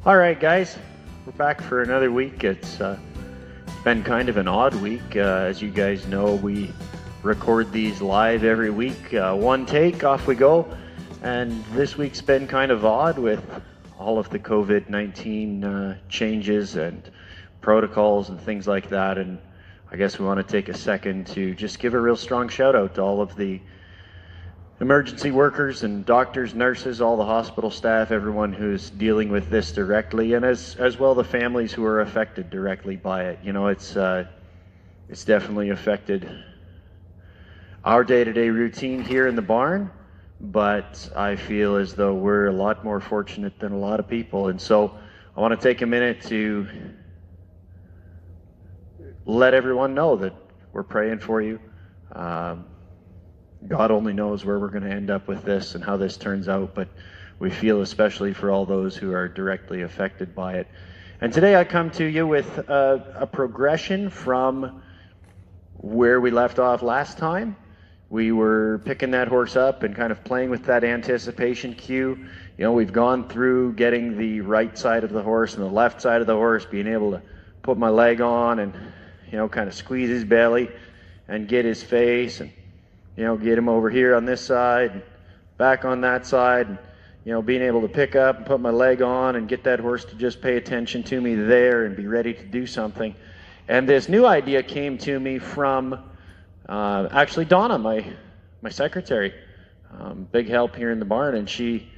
All right, guys, we're back for another week. It's been kind of an odd week. As you guys know, we record these live every week. One take, off we go. And this week's been kind of odd with all of the COVID-19 changes and protocols and things like that. And I guess we want to take a second to just give a real strong shout out to all of the emergency workers and doctors, nurses, all the hospital staff, everyone who's dealing with this directly, and as well the families who are affected directly by it. You know, it's definitely affected our day-to-day routine here in the barn, but I feel as though we're a lot more fortunate than a lot of people. And so I want to take a minute to let everyone know that we're praying for you. God only knows where we're going to end up with this and how this turns out, but we feel especially for all those who are directly affected by it. And today I come to you with a progression from where we left off last time. We were picking that horse up and kind of playing with that anticipation cue. You know, we've gone through getting the right side of the horse and the left side of the horse, being able to put my leg on and, you know, kind of squeeze his belly and get his face and, you know, get him over here on this side, and back on that side, and, you know, being able to pick up and put my leg on and get that horse to just pay attention to me there and be ready to do something. And this new idea came to me from actually Donna, my secretary, big help here in the barn, and she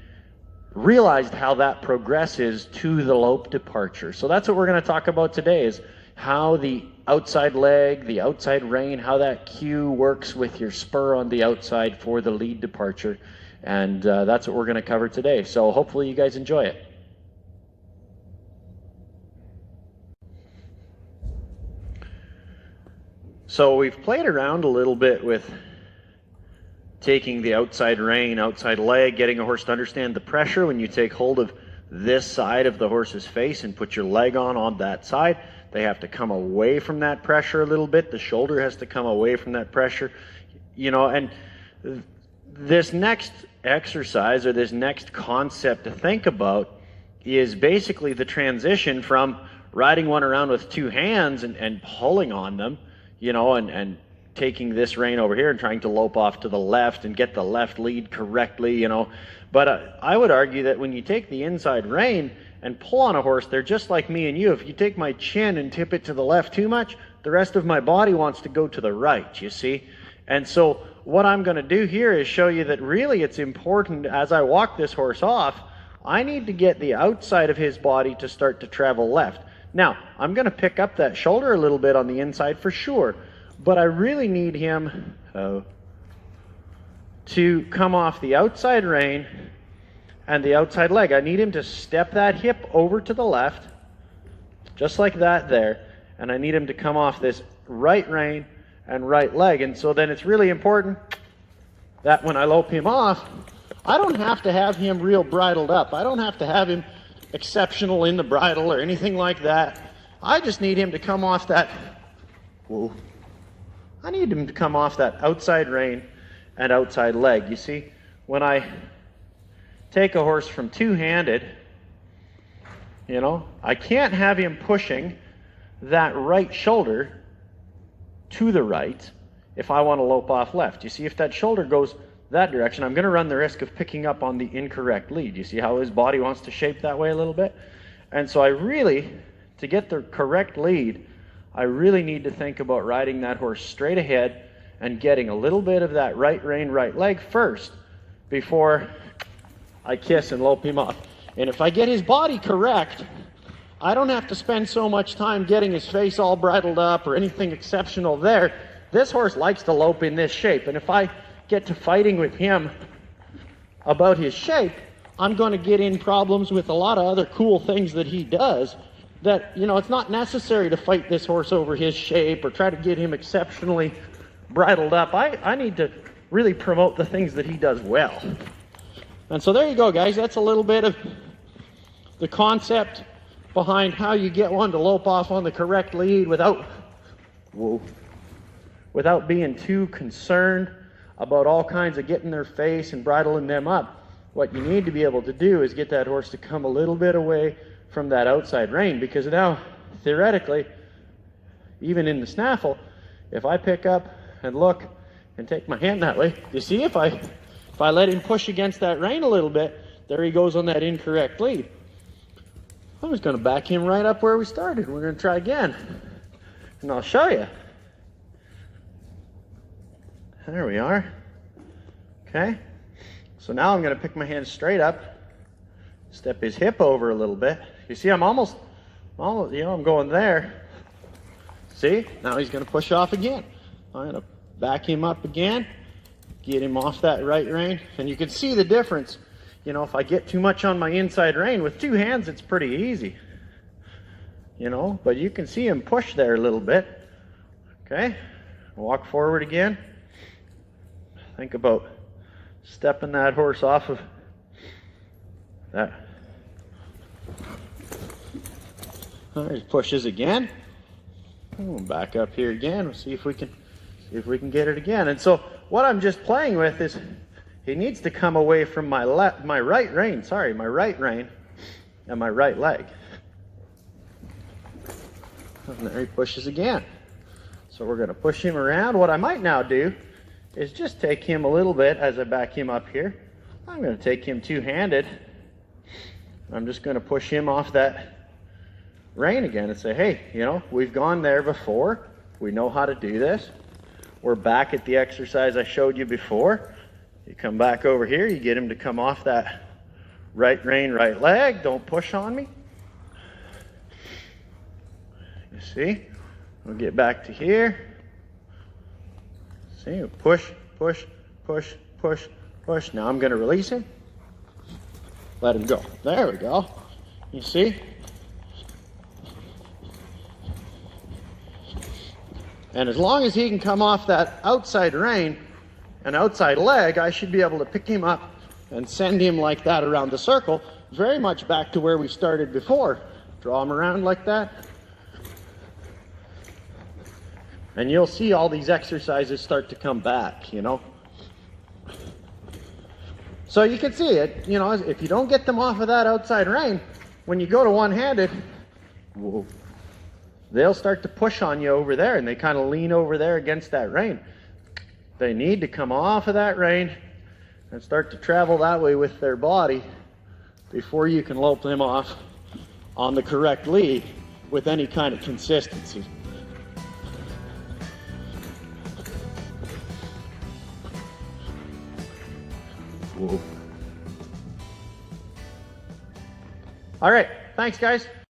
realized how that progresses to the Lope departure. So that's what we're going to talk about today, is how the outside leg, the outside rein, how that cue works with your spur on the outside for the lead departure. And that's what we're going to cover today. So hopefully you guys enjoy it. So we've played around a little bit with taking the outside rein, outside leg, getting a horse to understand the pressure when you take hold of this side of the horse's face and put your leg on that side. They have to come away from that pressure a little bit. The shoulder has to come away from that pressure, you know. And this next exercise, or this next concept to think about, is basically the transition from riding one around with two hands and pulling on them, you know, and taking this rein over here and trying to lope off to the left and get the left lead correctly, you know. But I would argue that when you take the inside rein and pull on a horse, they're just like me and you. If you take my chin and tip it to the left too much, the rest of my body wants to go to the right, you see. And so what I'm going to do here is show you that really it's important, as I walk this horse off, I need to get the outside of his body to start to travel left. Now, I'm going to pick up that shoulder a little bit on the inside for sure, but I really need him to come off the outside rein and the outside leg. I need him to step that hip over to the left, just like that there, and I need him to come off this right rein and right leg. And so then it's really important that when I lope him off, I don't have to have him real bridled up. I don't have to have him exceptional in the bridle or anything like that. I just need him to come off that, I need him to come off that outside rein and outside leg. You see, when I take a horse from two-handed, you know, I can't have him pushing that right shoulder to the right if I want to lope off left. You see, if that shoulder goes that direction, I'm going to run the risk of picking up on the incorrect lead. You see how his body wants to shape that way a little bit? And so I really, to get the correct lead, I really need to think about riding that horse straight ahead and getting a little bit of that right rein, right leg first before I kiss and lope him off. And if I get his body correct, I don't have to spend so much time getting his face all bridled up or anything exceptional there. This horse likes to lope in this shape, and if I get to fighting with him about his shape, I'm going to get in problems with a lot of other cool things that he does that, you know, it's not necessary to fight this horse over his shape or try to get him exceptionally bridled up. I need to really promote the things that he does well. And so there you go, guys. That's a little bit of the concept behind how you get one to lope off on the correct lead without being too concerned about all kinds of getting their face and bridling them up. What you need to be able to do is get that horse to come a little bit away from that outside rein, because now, theoretically, even in the snaffle, if I pick up and look and take my hand that way, you see, if I let him push against that rein a little bit, there he goes on that incorrect lead. I'm just going to back him right up where we started. We're going to try again, and I'll show you. There we are. Okay, so now I'm going to pick my hand straight up, step his hip over a little bit. You see, I'm almost, you know, I'm going there. See, now he's going to push off again. I'm going to back him up again, get him off that right rein, and you can see the difference. You know, if I get too much on my inside rein, with two hands it's pretty easy, you know, but you can see him push there a little bit. Okay, walk forward again. Think about stepping that horse off of that. He pushes again. We'll back up here again. We'll see if we can get it again. And so what I'm just playing with is he needs to come away from my right rein and my right leg. And there he pushes again. So we're going to push him around. What I might now do is just take him a little bit as I back him up here. I'm going to take him two-handed. I'm just going to push him off that rein again and say, hey, you know, we've gone there before. We know how to do this. We're back at the exercise I showed you before. You come back over here, you get him to come off that right rein, right leg. Don't push on me. You see? We'll get back to here. See, push, push, push, push, push. Now I'm going to release him. Let him go. There we go. You see? And as long as he can come off that outside rein and outside leg, I should be able to pick him up and send him like that around the circle, very much back to where we started before. Draw him around like that. And you'll see all these exercises start to come back, you know. So you can see it, you know, if you don't get them off of that outside rein, when you go to one-handed, they'll start to push on you over there, and they kind of lean over there against that rein. They need to come off of that rein and start to travel that way with their body before you can lope them off on the correct lead with any kind of consistency. Whoa. All right, thanks guys.